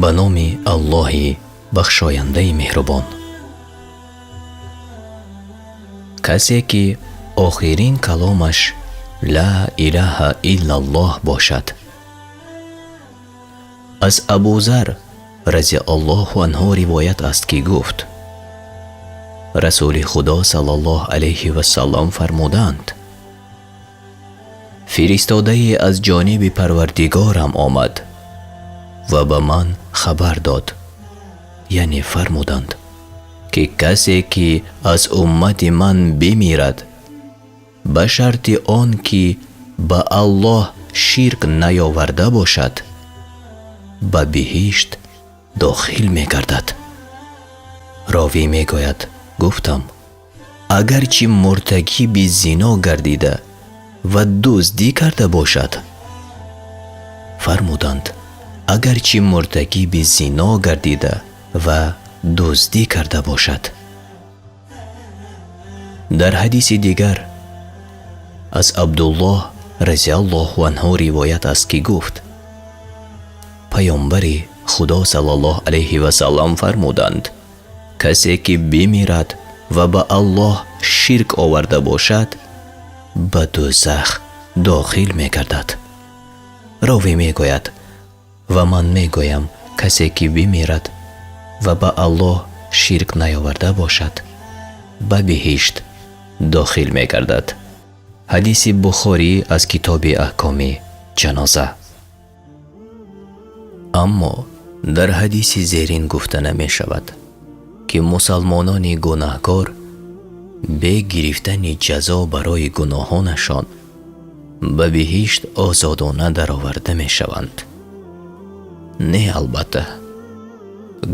ба номи Аллоҳи бахшояндаи меҳрубон. касе ки охирин каломаш ла илаҳаиллаллоҳ бошад. аз Абу Зар разиаллоҳу анҳу ривоят аст ки гуфт: расули худо саллаллоҳу алайҳи васаллам фармуданд: фиристодае аз ҷониби парвардигорам омад ва ба ман хабар дод, яъне фармуданд ки касе ки аз уммати ман бимирад ба шарти он ки ба Аллоҳ ширк наёварда бошад, ба биҳишт дохил мегардад. ровӣ мегӯяд: гуфтам: агар чӣ муртакиби зино гардида ва дуздӣ карда бошад? фармуданд: агар чӣ муртакиби зино гардида ва дуздӣ карда бошад. дар ҳадиси дигар аз Абдуллоҳ разиаллоҳу анҳу ривоят аст ки гуфт: паёмбари худо саллаллоҳу алайҳи васаллам фармуданд: касе ки бимирад ва ба Аллоҳ ширк оварда бошад, ба дӯзах дохил мегардад. ровӣ мегӯяд: ва ман мегӯям, касе ки бимирад ва ба Аллоҳ ширк наёварда бошад, ба биҳишт дохил мегардад. ҳадиси Бухорӣ аз китоби аҳкоми ҷаноза. аммо дар ҳадиси зерин гуфта намешавад ки мусалмонони гунаҳкор бе гирифтани ҷазо барои гуноҳонашон ба биҳишт озодона дароварда мешаванд. не албатта.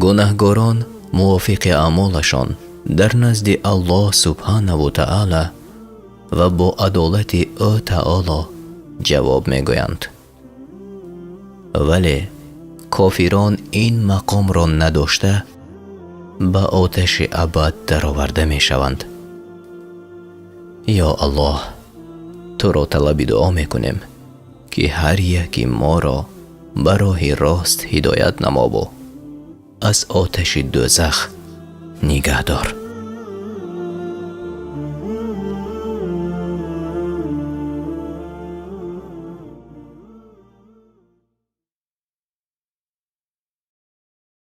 гунаҳкорон мувофиқи аъмолашон дар назди Аллоҳ субҳанаву таъала ва бо адолати ӯ таъоло ҷавоб мегӯянд. вале кофирон ин мақомро надошта ба оташи абад дароварда мешаванд. ё Аллоҳ, туро талаби дуо мекунем ки ҳар яки моро ба роҳи рост ҳидоят намобу аз оташи дӯзах нигоҳ дор.